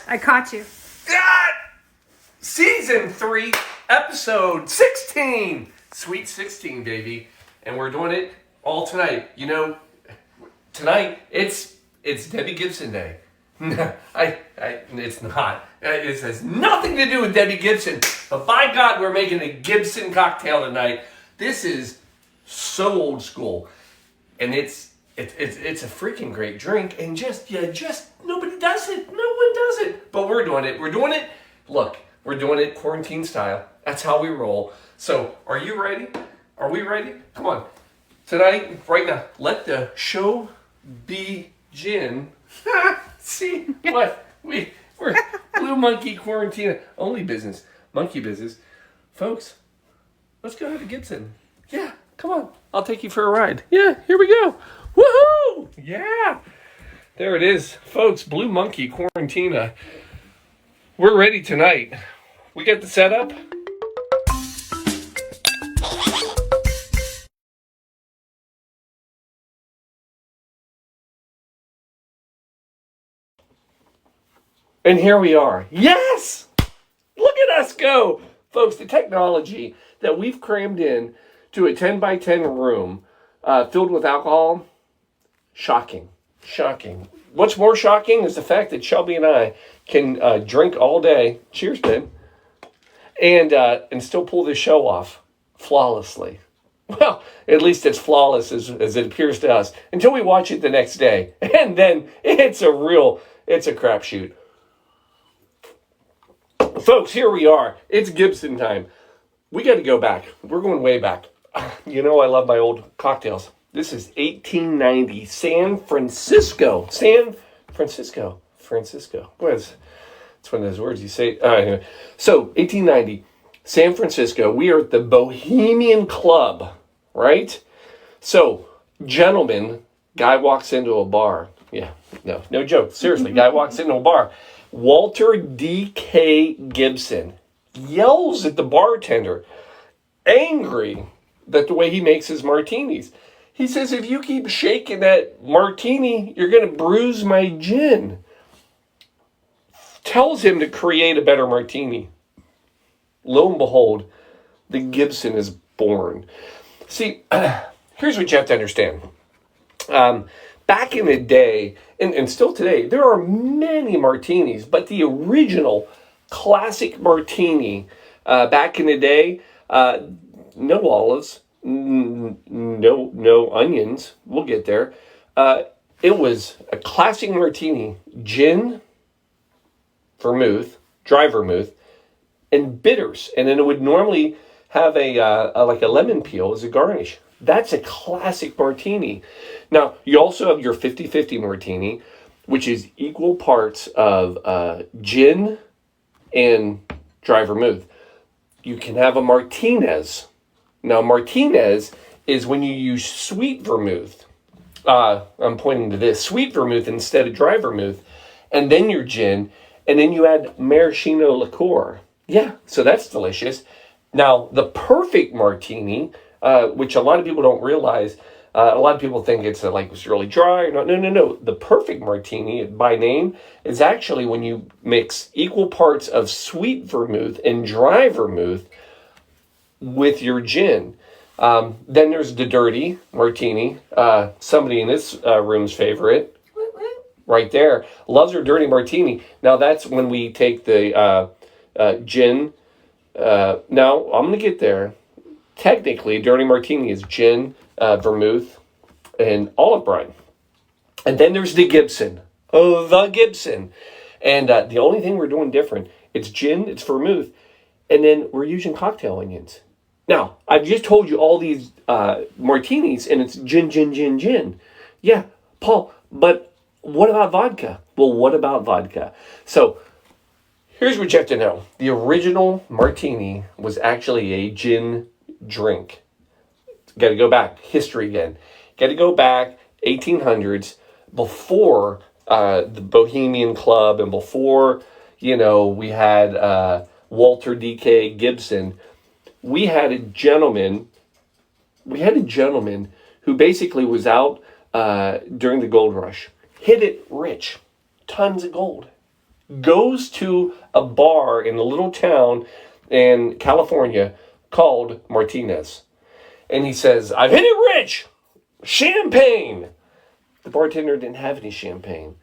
I caught you. God! Season 3, episode 16. Sweet 16, baby. And we're doing it all tonight. You know, tonight, it's Debbie Gibson Day. It's not. It has nothing to do with Debbie Gibson. But by God, we're making a Gibson cocktail tonight. This is so old school. And it's a freaking great drink, and just nobody does it. No one does it. But we're doing it. Look, we're doing it quarantine style. That's how we roll. So, are you ready? Are we ready? Come on. Tonight, right now, let the show begin. See what? We're Blue Monkey Quarantine. Only business. Monkey business. Folks, let's go ahead to Gibson. Yeah, come on. I'll take you for a ride. Yeah, here we go. Woohoo! Yeah! There it is. Folks, Blue Monkey Quarantina. We're ready tonight. We got the setup. And here we are. Yes! Look at us go! Folks, the technology that we've crammed in to a 10 by 10 room filled with alcohol, shocking. What's more shocking is the fact that Shelby and I can drink all day. Cheers, babe. And still pull this show off flawlessly. Well, at least it's flawless as it appears to us until we watch it the next day. And then it's a crapshoot. Folks, here we are. It's Gibson time. We got to go back. We're going way back. You know I love my old cocktails. This is 1890, San Francisco. Francisco. It's one of those words you say. Anyway. So, 1890, San Francisco. We are at the Bohemian Club, right? So, gentlemen, guy walks into a bar. Yeah, no joke. Seriously, guy walks into a bar. Walter D.K. Gibson yells at the bartender, angry that the way he makes his martinis. He says, if you keep shaking that martini, you're going to bruise my gin. Tells him to create a better martini. Lo and behold, the Gibson is born. See, here's what you have to understand. Back in the day, and still today, there are many martinis, but the original classic martini back in the day, no olives, no onions. We'll get there. It was a classic martini: gin, vermouth, dry vermouth, and bitters. And then it would normally have like a lemon peel as a garnish. That's a classic martini. Now, you also have your 50-50 martini, which is equal parts of gin and dry vermouth. You can have a Martinez. Now, Martinez is when you use sweet vermouth. I'm pointing to this. Sweet vermouth instead of dry vermouth. And then your gin. And then you add maraschino liqueur. Yeah, so that's delicious. Now, the perfect martini, which a lot of people don't realize, a lot of people think it's it's really dry. No. The perfect martini, by name, is actually when you mix equal parts of sweet vermouth and dry vermouth with your gin. Then there's the dirty martini. Somebody in this room's favorite, right there, loves her dirty martini. Now that's when we take the gin. Now I'm going to get there. Technically, dirty martini is gin, vermouth, and olive brine. And then there's the Gibson. The Gibson. And the only thing we're doing different, it's gin, it's vermouth, and then we're using cocktail onions. Now, I've just told you all these martinis, and it's gin. Yeah, Paul, but what about vodka? Well, what about vodka? So, here's what you have to know. The original martini was actually a gin drink. Got to go back. History again. Got to go back 1800s, before the Bohemian Club and before, we had Walter D.K. Gibson. We had a gentleman who basically was out during the gold rush. Hit it rich. Tons of gold. goes to a bar in a little town in California called Martinez. And he says, "I've hit it rich! Champagne!" The bartender didn't have any champagne.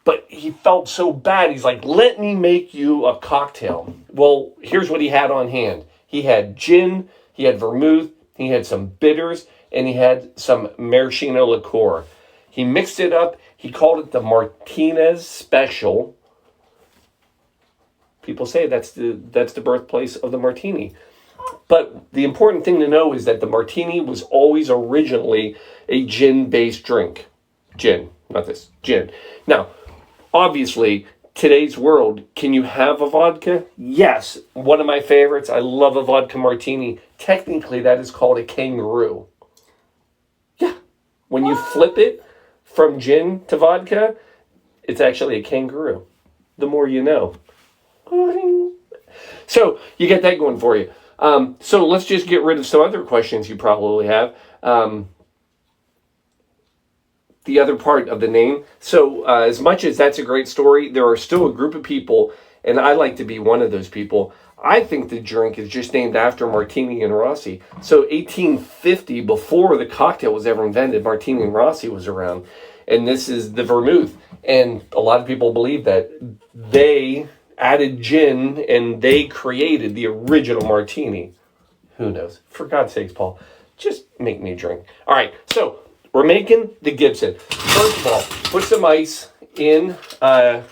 But he felt so bad. He's like, "Let me make you a cocktail." Well, here's what he had on hand. He had gin, he had vermouth, he had some bitters, and he had some maraschino liqueur. He mixed it up. He called it the Martinez Special. People say that's the birthplace of the martini. But the important thing to know is that the martini was always originally a gin-based drink. Gin, not this, gin. Now, obviously, today's world, can you have a vodka? Yes. One of my favorites, I love a vodka martini. Technically, that is called a kangaroo. Yeah. When you flip it from gin to vodka, it's actually a kangaroo. The more you know. So, you get that going for you. So let's just get rid of some other questions you probably have. The other part of the name. So as much as that's a great story, there are still a group of people, and I like to be one of those people. I think the drink is just named after Martini and Rossi. So 1850, before the cocktail was ever invented, Martini and Rossi was around. And this is the vermouth. And a lot of people believe that they added gin and they created the original martini. Who knows? For God's sakes, Paul, just make me a drink. All right, so we're making the Gibson. First of all, put some ice in your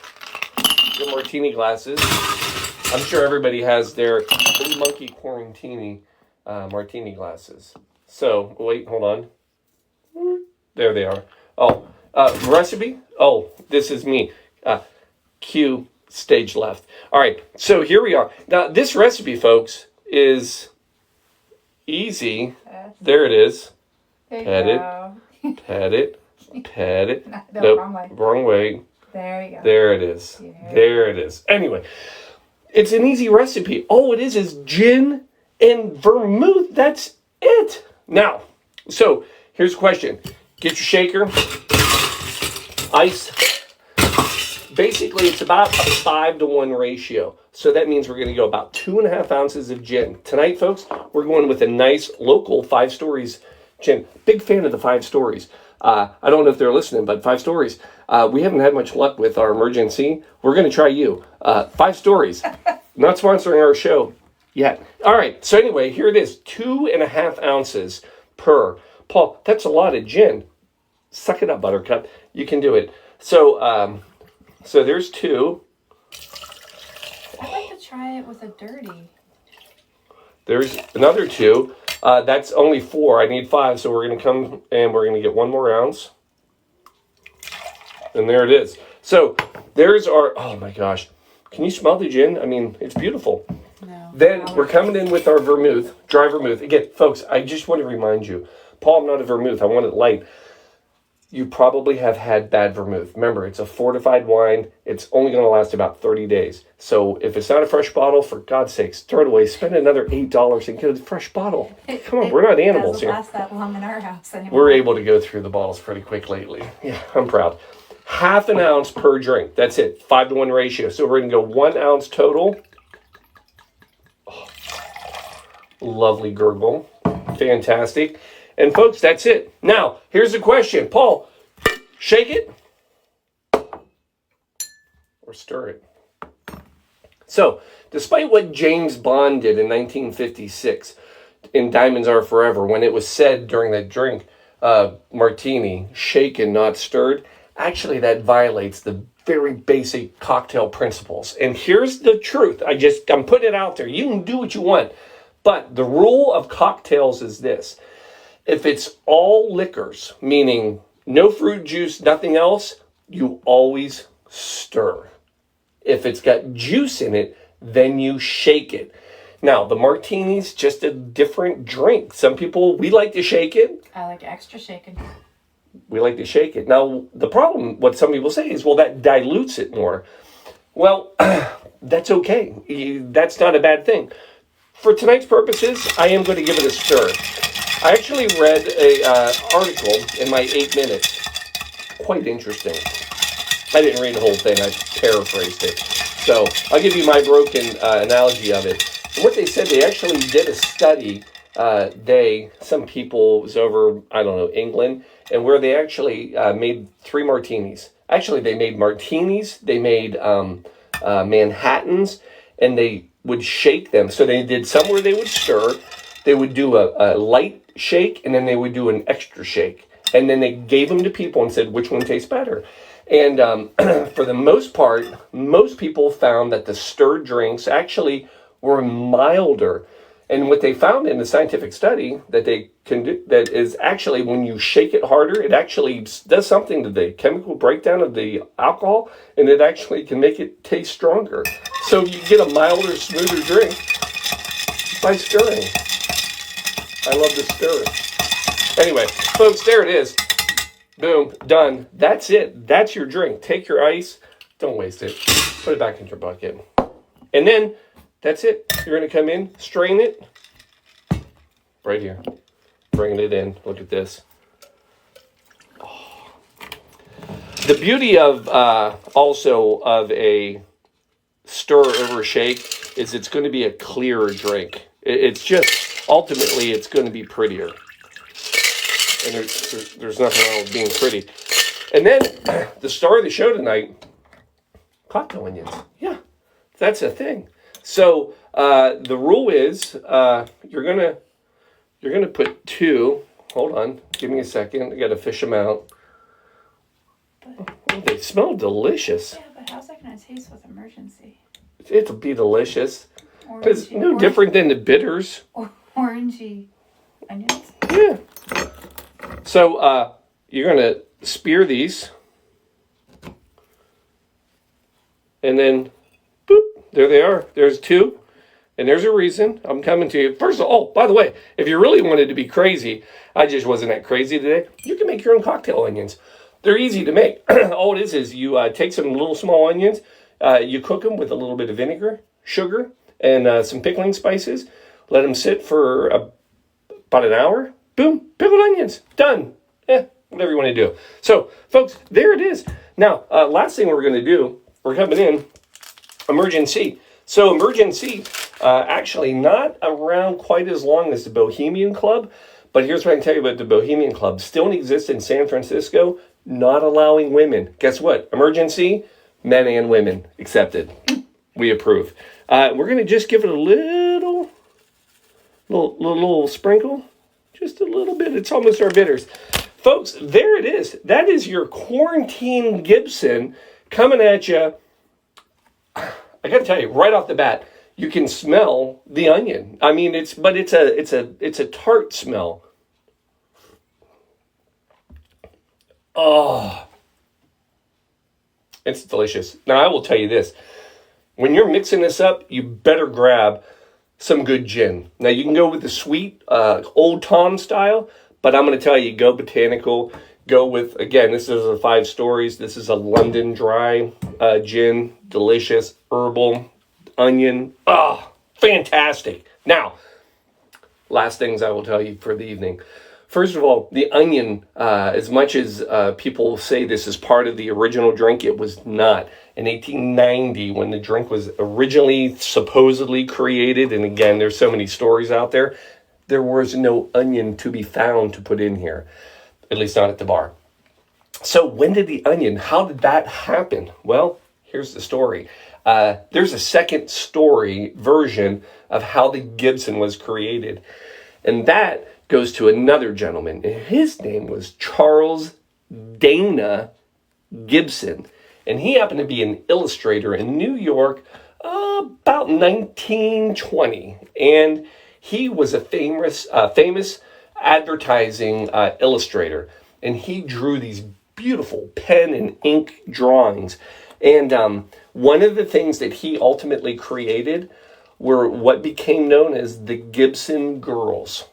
martini glasses. I'm sure everybody has their Blue Monkey Quarantini martini glasses. So, wait, hold on. There they are. Oh, recipe? Oh, this is me. Cue stage left. All right, so here we are. Now, this recipe, folks, is easy. There it is. Pat it. Pat it. Pat it. No, nope, wrong way. Wrong way. There you go. There it is. There it is. Anyway, it's an easy recipe. All it is gin and vermouth. That's it. Now, so here's a question. Get your shaker. Ice. Basically, it's about a 5-to-1 ratio. So that means we're going to go about 2.5 ounces of gin. Tonight, folks, we're going with a nice local 5 Stories gin. Big fan of the 5 Stories. I don't know if they're listening, but 5 Stories. We haven't had much luck with our emergency. We're going to try you. 5 Stories. Not sponsoring our show yet. All right. So anyway, here it is. 2.5 ounces per. Paul, that's a lot of gin. Suck it up, Buttercup. You can do it. So, so there's 2. I'd like to try it with a dirty. There's another 2. That's only 4. I need 5, so we're going to come and we're going to get 1 more ounce. And there it is. So there's our, oh my gosh. Can you smell the gin? I mean, it's beautiful. No. Then we're coming in with our vermouth, dry vermouth. Again, folks, I just want to remind you, Paul, I'm not a vermouth. I want it light. You probably have had bad vermouth. Remember, it's a fortified wine. It's only going to last about 30 days. So if it's not a fresh bottle, for God's sakes, throw it away. Spend another $8 and get a fresh bottle. Come on, we're not animals here. It doesn't last that long in our house anymore. We're able to go through the bottles pretty quick lately. Yeah, I'm proud. 1/2 ounce per drink. That's it. 5-to-1 ratio. So we're going to go 1 ounce total. Oh, lovely gurgle. Fantastic. And folks, that's it. Now, here's the question. Paul, shake it or stir it. So, despite what James Bond did in 1956 in Diamonds Are Forever, when it was said during that drink, martini, shaken, not stirred, actually that violates the very basic cocktail principles. And here's the truth. I'm putting it out there. You can do what you want. But the rule of cocktails is this. If it's all liquors, meaning no fruit juice, nothing else, you always stir. If it's got juice in it, then you shake it. Now, the martini's just a different drink. Some people, we like to shake it. I like extra shaken. We like to shake it. Now, the problem, what some people say is, well, that dilutes it more. Well, that's okay. That's not a bad thing. For tonight's purposes, I am going to give it a stir. I actually read an article in my 8 minutes. Quite interesting. I didn't read the whole thing. I paraphrased it. So I'll give you my broken analogy of it. And what they said, they actually did a study. Some people, it was over, I don't know, England, and where they actually made 3 martinis. Actually, they made martinis, they made Manhattans, and they would shake them. So they did some where they would stir, they would do a light shake, and then they would do an extra shake. And then they gave them to people and said, which one tastes better? And for the most part, most people found that the stirred drinks actually were milder. And what they found in the scientific study that they can do, that is actually when you shake it harder, it actually does something to the chemical breakdown of the alcohol, and it actually can make it taste stronger. So you get a milder, smoother drink by stirring. I love the stir. Anyway, folks, there it is. Boom, done. That's it. That's your drink. Take your ice. Don't waste it. Put it back in your bucket. And then, that's it. You're going to come in, strain it. Right here. Bringing it in. Look at this. Oh. The beauty of, also, of a stir over shake is it's going to be a clearer drink. It's just, ultimately, it's going to be prettier. And there's nothing wrong with being pretty. And then, the star of the show tonight, cocktail onions. Yeah, that's a thing. So, the rule is, you're gonna put 2, hold on, give me a second, I gotta fish them out. Oh, they smell delicious. Yeah, but how's that going to taste with emergency? It'll be delicious. It's no different than the bitters. Orangey onions? Yeah. So, you're gonna spear these. And then, boop, there they are. There's 2. And there's a reason I'm coming to you. First of all, by the way, if you really wanted to be crazy, I just wasn't that crazy today, you can make your own cocktail onions. They're easy to make. All it is you take some little small onions, you cook them with a little bit of vinegar, sugar, and some pickling spices. Let them sit for about an hour. Boom, pickled onions, done. Whatever you want to do. So, folks, there it is. Now, last thing we're going to do, we're coming in, Emergen-C. So Emergen-C, actually not around quite as long as the Bohemian Club, but here's what I can tell you about the Bohemian Club. Still in existence in San Francisco, not allowing women. Guess what? Emergen-C, men and women accepted. We approve. We're going to just give it a little sprinkle, just a little bit. It's almost our bitters. Folks, there it is. That is your quarantine Gibson coming at you. I got to tell you, right off the bat, you can smell the onion. I mean, it's a tart smell. Oh, it's delicious. Now, I will tell you this. When you're mixing this up, you better grab some good gin. Now, you can go with the sweet, Old Tom style, but I'm going to tell you, go botanical. Go with, again, this is a 5 Stories. This is a London Dry gin. Delicious, herbal, onion. Fantastic. Now, last things I will tell you for the evening. First of all, the onion, as much as people say this is part of the original drink, it was not. In 1890, when the drink was originally supposedly created, and again, there's so many stories out there was no onion to be found to put in here. At least not at the bar. So when did the onion, how did that happen? Well, here's the story. There's a second story version of how the Gibson was created. And that goes to another gentleman. And his name was Charles Dana Gibson. And he happened to be an illustrator in New York about 1920. And he was a famous advertising illustrator, and he drew these beautiful pen and ink drawings. And one of the things that he ultimately created were what became known as the Gibson Girls.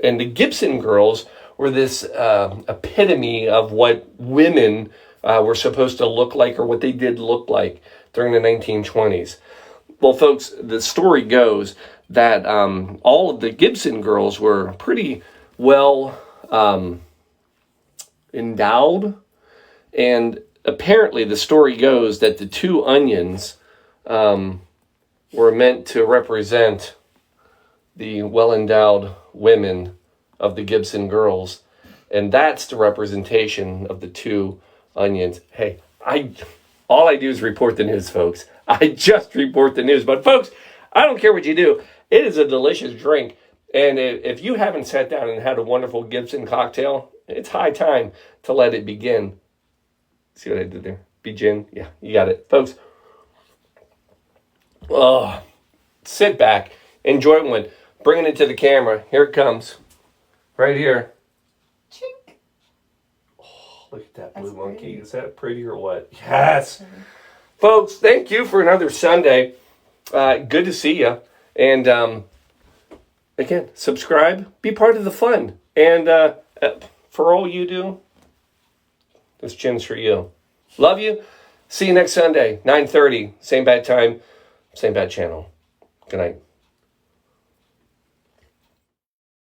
And the Gibson Girls were this epitome of what women were supposed to look like, or what they did look like during the 1920s. Well, folks, the story goes that all of the Gibson girls were pretty well endowed, and apparently the story goes that the two onions were meant to represent the well-endowed women of the Gibson girls. And that's the representation of the two onions. Hey, all I do is report the news, folks. I just report the news. But folks, I don't care what you do. It is a delicious drink. And if you haven't sat down and had a wonderful Gibson cocktail, it's high time to let it begin. See what I did there? Begin? Yeah, you got it. Folks, oh, sit back, enjoy one. Bringing it to the camera. Here it comes. Right here. Chink. Oh, look at that blue That's monkey. pretty. Is that pretty or what? Yes. Folks, thank you for another Sunday. Good to see you. And again, subscribe. Be part of the fun. And for all you do, this gin's for you. Love you. See you next Sunday, 9:30. Same bad time, same bad channel. Good night.